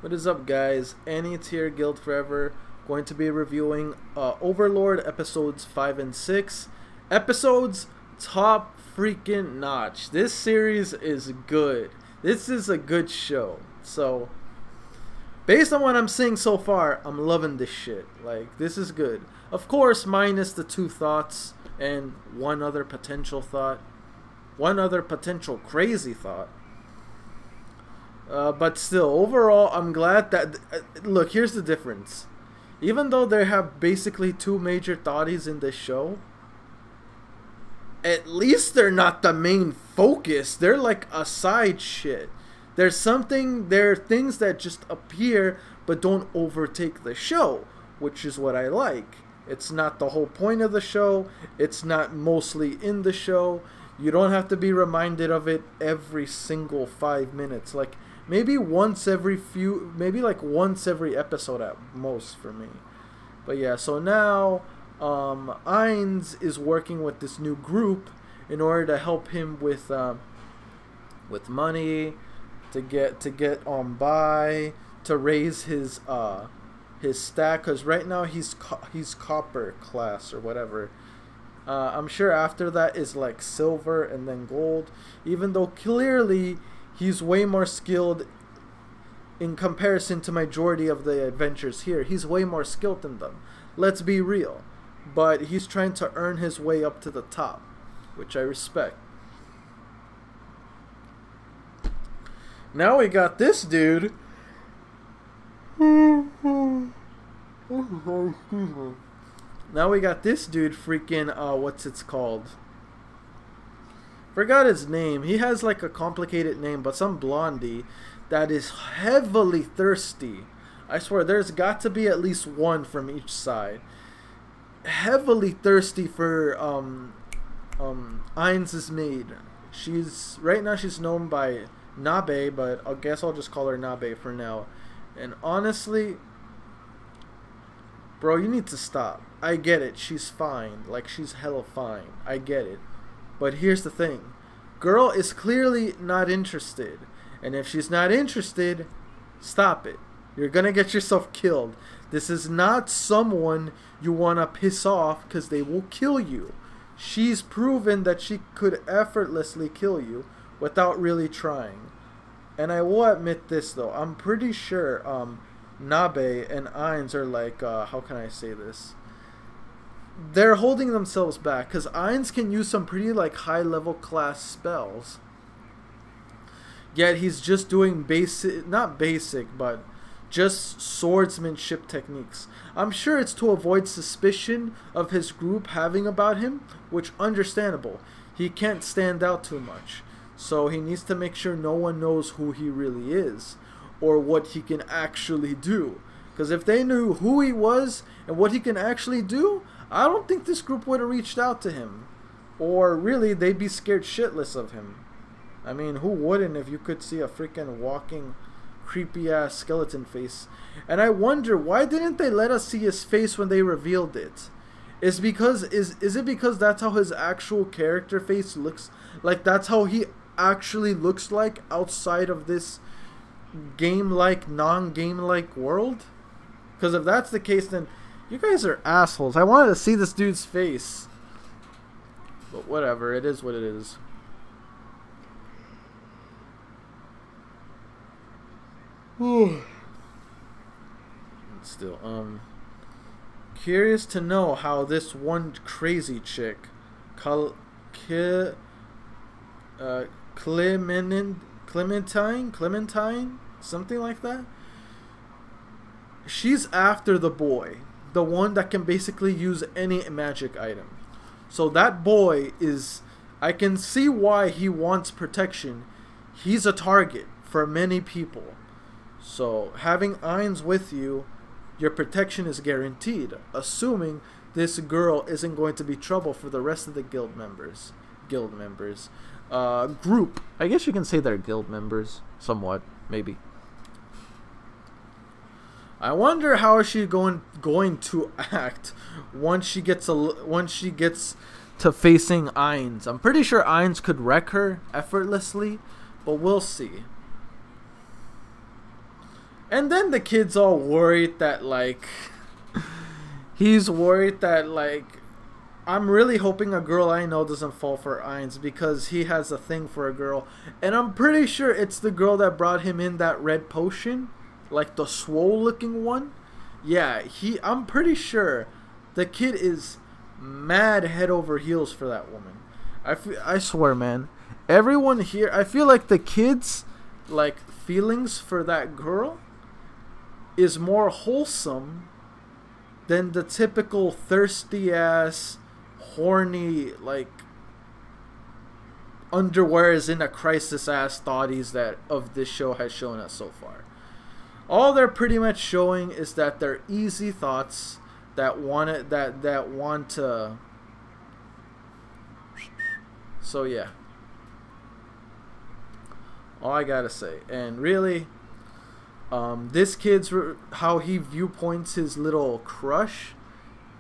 What is up, guys? Annie's here, Guild Forever. Going to be reviewing Overlord episodes 5 and 6. Episodes top freaking notch. This series is good. This is a good show. So, based on what I'm seeing so far, I'm loving this shit. Like, this is good. Of course, minus the 2 thoughts and one other potential thought. One other potential crazy thought. But still, overall, I'm glad that... look, here's the difference. Even though they have basically 2 major thoughties in this show, at least they're not the main focus. They're like a side shit. There are things that just appear but don't overtake the show, which is what I like. It's not the whole point of the show. It's not mostly in the show. You don't have to be reminded of it every single 5 minutes. Like, maybe once every once every episode at most for me. But yeah, so now Ainz is working with this new group in order to help him with money to get on by, to raise his stack, because right now he's copper class or whatever. I'm sure after that is like silver and then gold, even though clearly he's way more skilled in comparison to majority of the adventures here. He's way more skilled than them. Let's be real. But he's trying to earn his way up to the top, which I respect. Now we got this dude. Now we got this dude freaking, what's it's called? Forgot his name. He has like a complicated name, but some blondie that is heavily thirsty. I swear, there's got to be at least one from each side. Heavily thirsty for Ainz's maid. Right now she's known by Nabe, but I guess I'll just call her Nabe for now. And honestly, bro, you need to stop. I get it. She's fine. Like, she's hella fine. I get it. But here's the thing. Girl is clearly not interested. And if she's not interested, stop it. You're gonna get yourself killed. This is not someone you wanna piss off, because they will kill you. She's proven that she could effortlessly kill you without really trying. And I will admit this though. I'm pretty sure Nabe and Ainz are like, how can I say this? They're holding themselves back, because Ainz can use some pretty like high level class spells. Yet he's just doing not basic, but just swordsmanship techniques. I'm sure it's to avoid suspicion of his group having about him, which understandable. He can't stand out too much. So he needs to make sure no one knows who he really is, or what he can actually do. Because if they knew who he was and what he can actually do, I don't think this group would have reached out to him. Or really, they'd be scared shitless of him. I mean, who wouldn't if you could see a freaking walking, creepy-ass skeleton face? And I wonder, why didn't they let us see his face when they revealed it? Is it because that's how his actual character face looks? Like, that's how he actually looks like outside of this game-like, non-game-like world? Because if that's the case, then you guys are assholes. I wanted to see this dude's face. But whatever, it is what it is. Still, curious to know how this one crazy chick, Clementine, something like that. She's after the boy, the one that can basically use any magic item. So that boy is, I can see why he wants protection. He's a target for many people. So having Ainz with you, your protection is guaranteed, assuming this girl isn't going to be trouble for the rest of the guild members. Group. I guess you can say they're guild members, somewhat, maybe. I wonder how she's going to act once she gets to facing Ainz. I'm pretty sure Ainz could wreck her effortlessly, but we'll see. And then the kid's all worried that, like, he's worried that, like, I'm really hoping a girl I know doesn't fall for Ainz because he has a thing for a girl. And I'm pretty sure it's the girl that brought him in that red potion. Like the swole looking one. Yeah, I'm pretty sure the kid is mad head over heels for that woman. I swear, man. Everyone here, I feel like the kid's, like, feelings for that girl is more wholesome than the typical thirsty ass, horny, like, underwear is in a crisis ass thoughties that of this show has shown us so far. All they're pretty much showing is that they're easy thoughts that want it, that want to. So yeah, all I gotta say. And really, this kid's how he viewpoints his little crush.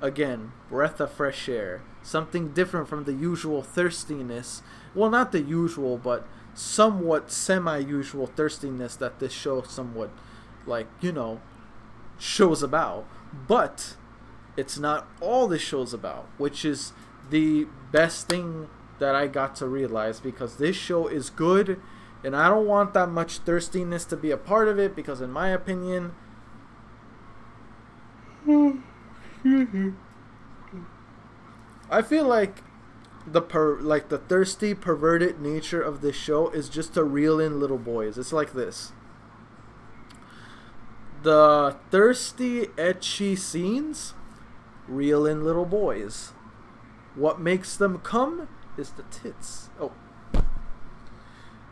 Again, breath of fresh air. Something different from the usual thirstiness. Well, not the usual, but somewhat semi-usual thirstiness that this show somewhat, like, you know, shows about. But it's not all this show's about, which is the best thing that I got to realize, because this show is good and I don't want that much thirstiness to be a part of it, because in my opinion, I feel like the thirsty, perverted nature of this show is just to reel in little boys. It's like this. The thirsty, ecchi scenes reel in little boys. What makes them come is the tits. Oh.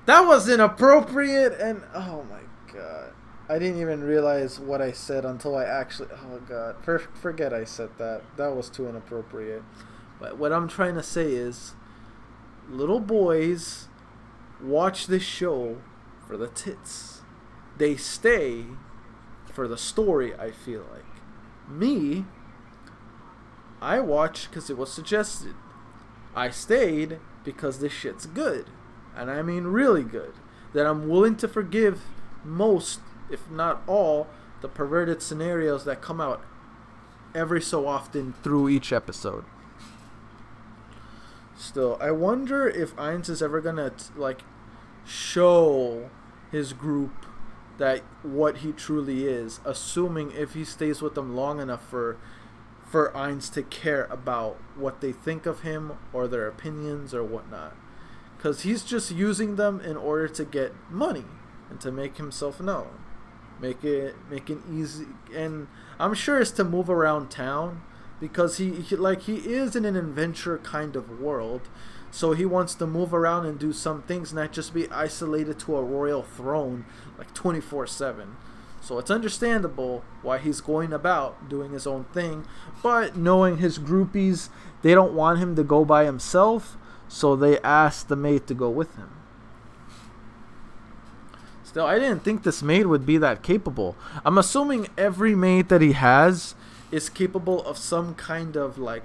That was inappropriate, and oh my god. I didn't even realize what I said until I actually, oh god. Forget I said that. That was too inappropriate. But what I'm trying to say is, little boys watch this show for the tits. They stay for the story, I feel like. Me, I watched because it was suggested. I stayed because this shit's good. And I mean really good. That I'm willing to forgive most, if not all, the perverted scenarios that come out every so often through each episode. Still, I wonder if Ainz is ever gonna like show his group that what he truly is, assuming if he stays with them long enough for Ainz to care about what they think of him or their opinions or whatnot. Because he's just using them in order to get money and to make himself known. Make it easy. And I'm sure it's to move around town, because he is in an adventure kind of world. So he wants to move around and do some things, not just be isolated to a royal throne like 24/7. So it's understandable why he's going about doing his own thing. But knowing his groupies, they don't want him to go by himself. So they asked the maid to go with him. Still, I didn't think this maid would be that capable. I'm assuming every maid that he has is capable of some kind of like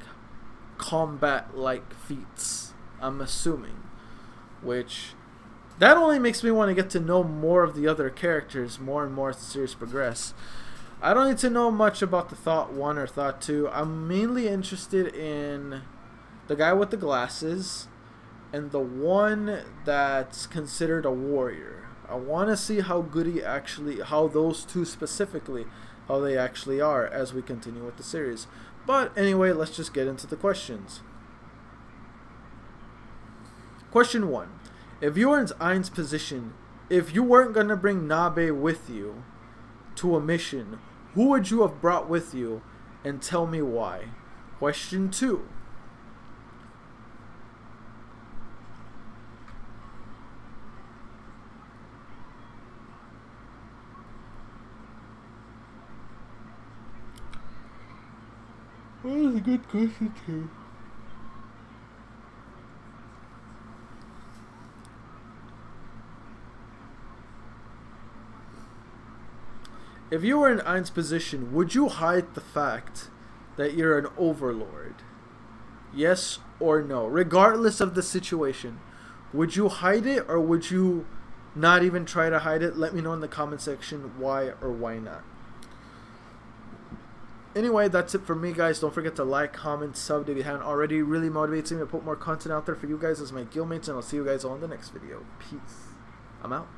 combat-like feats. I'm assuming. Which, that only makes me want to get to know more of the other characters more and more as the series progresses. I don't need to know much about the Thought 1 or Thought 2. I'm mainly interested in the guy with the glasses and the one that's considered a warrior. I want to see how good he actually, how those two specifically, how they actually are as we continue with the series. But anyway, let's just get into the questions. Question 1. If you were in Ain's position, if you weren't going to bring Nabe with you to a mission, who would you have brought with you, and tell me why? Question 2. That was a good question too. If you were in Ain's position, would you hide the fact that you're an overlord? Yes or no? Regardless of the situation, would you hide it, or would you not even try to hide it. Let me know in the comment section why or why not. Anyway, that's it for me, guys. Don't forget to like, comment, sub if you haven't already. It really motivates me to put more content out there for you guys as my guildmates, and I'll see you guys all in the next video. Peace. I'm out.